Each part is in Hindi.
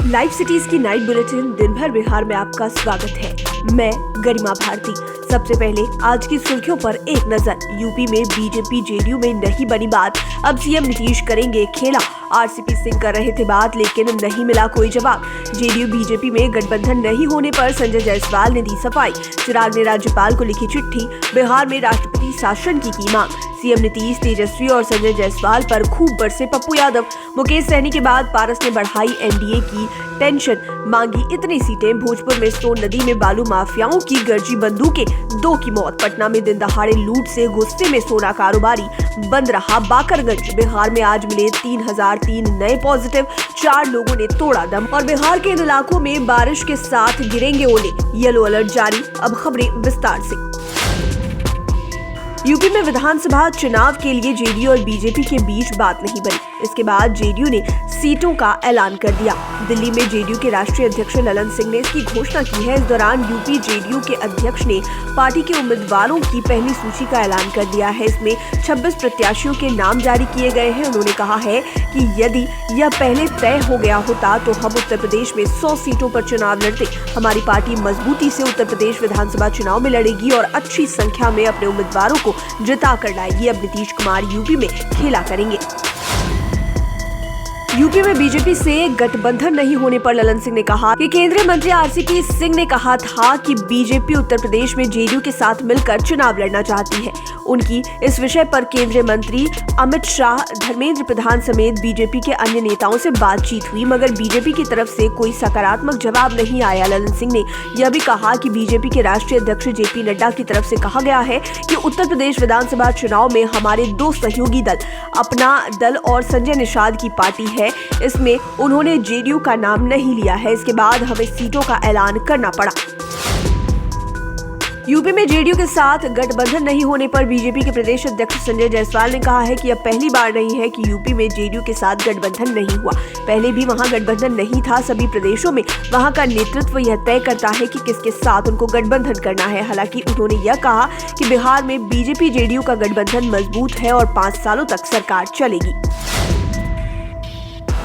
लाइव सिटीज की नाइट बुलेटिन दिन भर बिहार में आपका स्वागत है। मैं गरिमा भारती। सबसे पहले आज की सुर्खियों पर एक नजर। यूपी में बीजेपी जेडीयू में नहीं बनी बात, अब सीएम नीतीश करेंगे खेला। आरसीपी सिंह कर रहे थे बात लेकिन नहीं मिला कोई जवाब। जेडीयू बीजेपी में गठबंधन नहीं होने पर संजय जायसवाल ने दी सफाई। चिराग ने राज्यपाल को लिखी चिट्ठी, बिहार में राष्ट्रपति शासन की मांग। सीएम नीतीश, तेजस्वी और संजय जायसवाल पर खूब बरसे पप्पू यादव। मुकेश सहनी के बाद पारस ने बढ़ाई एनडीए की टेंशन, मांगी इतनी सीटें। भोजपुर में सोन नदी में बालू माफियाओं की गरजी बंदूकें, 2 की मौत। पटना में दिन दहाड़े लूट से गुस्से में सोना कारोबारी, बंद रहा बाकरगंज। बिहार में आज मिले 3003 नए पॉजिटिव, 4 लोगों ने तोड़ा दम। और बिहार के इन इलाकों में बारिश के साथ गिरेंगे ओले, येलो अलर्ट जारी। अब खबरें विस्तार से। यूपी में विधानसभा चुनाव के लिए जेडीयू और बीजेपी के बीच बात नहीं बनी। इसके बाद जेडीयू ने सीटों का ऐलान कर दिया। दिल्ली में जेडीयू के राष्ट्रीय अध्यक्ष ललन सिंह ने इसकी घोषणा की है। इस दौरान यूपी जेडीयू के अध्यक्ष ने पार्टी के उम्मीदवारों की पहली सूची का ऐलान कर दिया है। इसमें 26 प्रत्याशियों के नाम जारी किए गए हैं। उन्होंने कहा है कि यदि यह पहले तय हो गया होता तो हम उत्तर प्रदेश में 100 सीटों पर चुनाव लड़ते। हमारी पार्टी मजबूती से उत्तर प्रदेश विधानसभा चुनाव में लड़ेगी और अच्छी संख्या में अपने उम्मीदवारों को जिता कर लाएगी। अब नीतीश कुमार यूपी में खेला करेंगे। यूपी में बीजेपी से गठबंधन नहीं होने पर ललन सिंह ने कहा कि केंद्रीय मंत्री आरसीपी सिंह ने कहा था कि बीजेपी उत्तर प्रदेश में जेडीयू के साथ मिलकर चुनाव लड़ना चाहती है। उनकी इस विषय पर केंद्रीय मंत्री अमित शाह, धर्मेंद्र प्रधान समेत बीजेपी के अन्य नेताओं से बातचीत हुई, मगर बीजेपी की तरफ से कोई सकारात्मक जवाब नहीं आया। ललन सिंह ने यह भी कहा कि बीजेपी के राष्ट्रीय अध्यक्ष जेपी नड्डा की तरफ से कहा गया है कि उत्तर प्रदेश विधानसभा चुनाव में हमारे 2 सहयोगी दल, अपना दल और संजय निषाद की पार्टी है, इसमें उन्होंने जेडीयू का नाम नहीं लिया है। इसके बाद हमें सीटों का ऐलान करना पड़ा। यूपी में जेडीयू के साथ गठबंधन नहीं होने पर बीजेपी के प्रदेश अध्यक्ष संजय जायसवाल ने कहा है कि यह पहली बार नहीं है कि यूपी में जेडीयू के साथ गठबंधन नहीं हुआ। पहले भी वहां गठबंधन नहीं था। सभी प्रदेशों में वहां का नेतृत्व यह तय करता है कि किसके साथ उनको गठबंधन करना है। हालांकि उन्होंने यह कहा कि बिहार में बीजेपी जेडीयू का गठबंधन मजबूत है और 5 सालों तक सरकार चलेगी।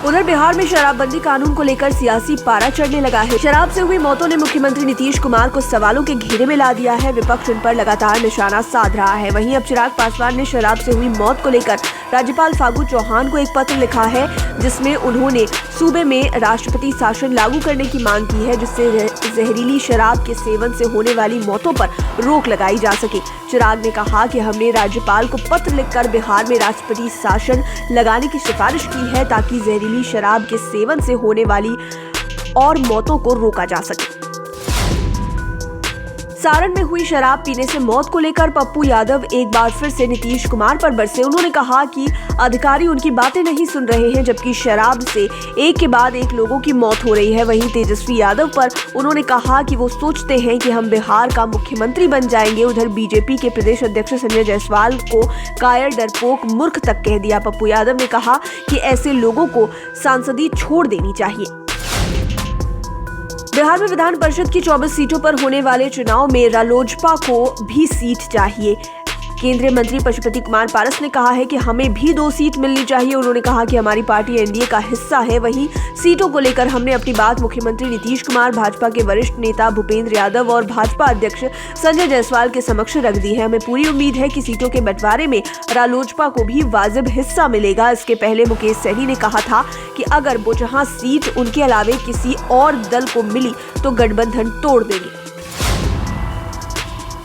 उधर बिहार में शराबबंदी कानून को लेकर सियासी पारा चढ़ने लगा है। शराब से हुई मौतों ने मुख्यमंत्री नीतीश कुमार को सवालों के घेरे में ला दिया है। विपक्ष उन पर लगातार निशाना साध रहा है। वहीं अब चिराग पासवान ने शराब से हुई मौत को लेकर राज्यपाल फागू चौहान को एक पत्र लिखा है, जिसमें उन्होंने सूबे में राष्ट्रपति शासन लागू करने की मांग की है, जिससे जहरीली शराब के सेवन से होने वाली मौतों पर रोक लगाई जा सके। चिराग ने कहा कि हमने राज्यपाल को पत्र लिखकर बिहार में राष्ट्रपति शासन लगाने की सिफारिश की है, ताकि जहरीली शराब के सेवन से होने वाली और मौतों को रोका जा सके। सारण में हुई शराब पीने से मौत को लेकर पप्पू यादव एक बार फिर से नीतीश कुमार पर बरसे। उन्होंने कहा कि अधिकारी उनकी बातें नहीं सुन रहे हैं, जबकि शराब से एक के बाद एक लोगों की मौत हो रही है। वहीं तेजस्वी यादव पर उन्होंने कहा कि वो सोचते हैं कि हम बिहार का मुख्यमंत्री बन जाएंगे। उधर बीजेपी के प्रदेश अध्यक्ष संजय जायसवाल को कायर, डरपोक, मूर्ख तक कह दिया। पप्पू यादव ने कहा कि ऐसे लोगों को सांसदी छोड़ देनी चाहिए। बिहार में विधान परिषद की 24 सीटों पर होने वाले चुनाव में रालोजपा को भी सीट चाहिए। केंद्रीय मंत्री पशुपति कुमार पारस ने कहा है कि हमें भी 2 सीट मिलनी चाहिए। उन्होंने कहा कि हमारी पार्टी एनडीए का हिस्सा है। वहीं सीटों को लेकर हमने अपनी बात मुख्यमंत्री नीतीश कुमार, भाजपा के वरिष्ठ नेता भूपेंद्र यादव और भाजपा अध्यक्ष संजय जायसवाल के समक्ष रख दी है। हमें पूरी उम्मीद है कि सीटों के बंटवारे में रालोजपा को भी वाजिब हिस्सा मिलेगा। इसके पहले मुकेश सहनी ने कहा था कि अगर वो जहां सीट उनके अलावे किसी और दल को मिली तो गठबंधन तोड़ देंगे।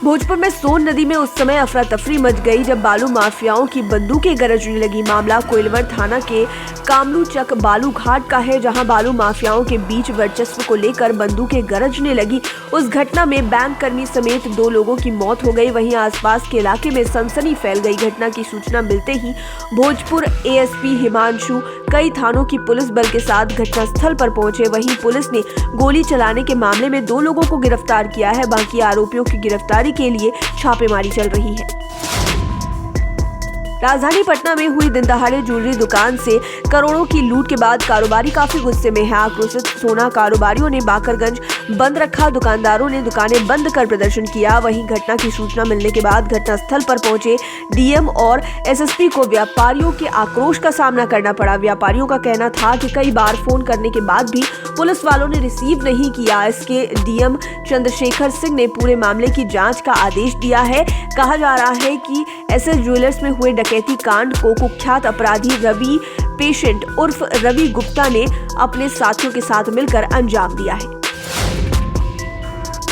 भोजपुर में सोन नदी में उस समय अफरा तफरी मच गई जब बालू माफियाओं की बंदूकें गरजने लगी। मामला कोइलवर थाना के कामलूचक बालू घाट का है, जहां बालू माफियाओं के बीच वर्चस्व को लेकर बंदूकें गरजने लगी। उस घटना में बैंक कर्मी समेत 2 लोगों की मौत हो गई। वहीं आसपास के इलाके में सनसनी फैल गई। घटना की सूचना मिलते ही भोजपुर एएसपी हिमांशु कई थानों की पुलिस बल के साथ घटनास्थल पर पहुंचे। वहीं पुलिस ने गोली चलाने के मामले में 2 लोगों को गिरफ्तार किया है। बाकी आरोपियों की गिरफ्तारी के लिए छापेमारी चल रही है। राजधानी पटना में हुई दिन दहाड़े ज्वेलरी दुकान से करोड़ों की लूट के बाद कारोबारी काफी गुस्से में है। आक्रोशित सोना कारोबारियों ने बाकरगंज बंद रखा। दुकानदारों ने दुकानें बंद कर प्रदर्शन किया। वहीं घटना की सूचना मिलने के बाद घटनास्थल पर पहुंचे डीएम और एसएसपी को व्यापारियों के आक्रोश का सामना करना पड़ा। व्यापारियों का कहना था कि कई बार फोन करने के बाद भी पुलिस वालों ने रिसीव नहीं किया। इसके डीएम चंद्रशेखर सिंह ने पूरे मामले की जांच का आदेश दिया है। कहा जा रहा है कि एसएस ज्वेलर्स में हुए डकैती कांड को कुख्यात अपराधी रवि पेशेंट उर्फ रवि गुप्ता ने अपने साथियों के साथ मिलकर अंजाम दिया है।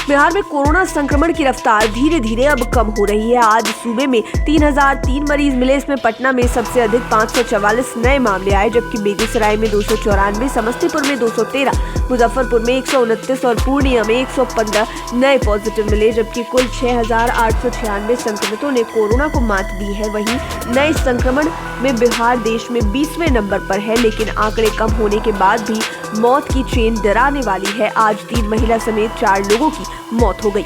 बिहार में कोरोना संक्रमण की रफ्तार धीरे धीरे अब कम हो रही है। आज सूबे में 3003 मरीज मिले। इसमें पटना में सबसे अधिक 544 नए मामले आए, जबकि बेगूसराय में 294, समस्तीपुर में 213, मुजफ्फरपुर में 129 और पूर्णिया में 115 नए पॉजिटिव मिले, जबकि कुल 6896 संक्रमितों ने कोरोना को मात दी है। वहीं नए संक्रमण में बिहार देश में 20वें नंबर पर है, लेकिन आंकड़े कम होने के बाद भी मौत की चेन डराने वाली है। आज 3 महिला समेत 4 लोगों की मौत हो गई।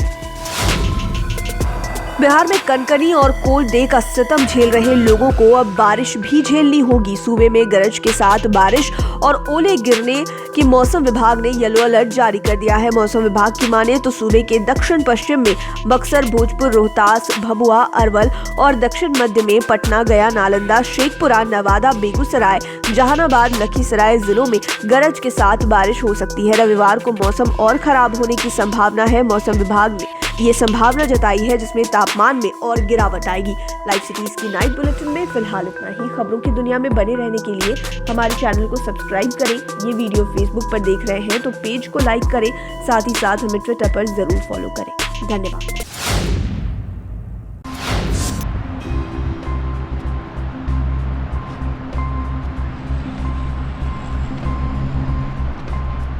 बिहार में कनकनी और कोल्ड डे का सितम झेल रहे लोगों को अब बारिश भी झेलनी होगी। सूबे में गरज के साथ बारिश और ओले गिरने की मौसम विभाग ने येलो अलर्ट जारी कर दिया है। मौसम विभाग की माने तो सूबे के दक्षिण पश्चिम में बक्सर, भोजपुर, रोहतास, भभुआ, अरवल और दक्षिण मध्य में पटना, गया, नालंदा, शेखपुरा, नवादा, बेगूसराय, जहानाबाद, लखीसराय जिलों में गरज के साथ बारिश हो सकती है। रविवार को मौसम और खराब होने की संभावना है। मौसम विभाग ने ये संभावना जताई है, जिसमें तापमान में और गिरावट आएगी। लाइव सिटीज की नाइट बुलेटिन में फिलहाल इतना ही। खबरों की दुनिया में बने रहने के लिए हमारे चैनल को सब्सक्राइब करें। ये वीडियो फेसबुक पर देख रहे हैं तो पेज को लाइक करें, साथ ही साथ हमें ट्विटर पर जरूर फॉलो करें। धन्यवाद।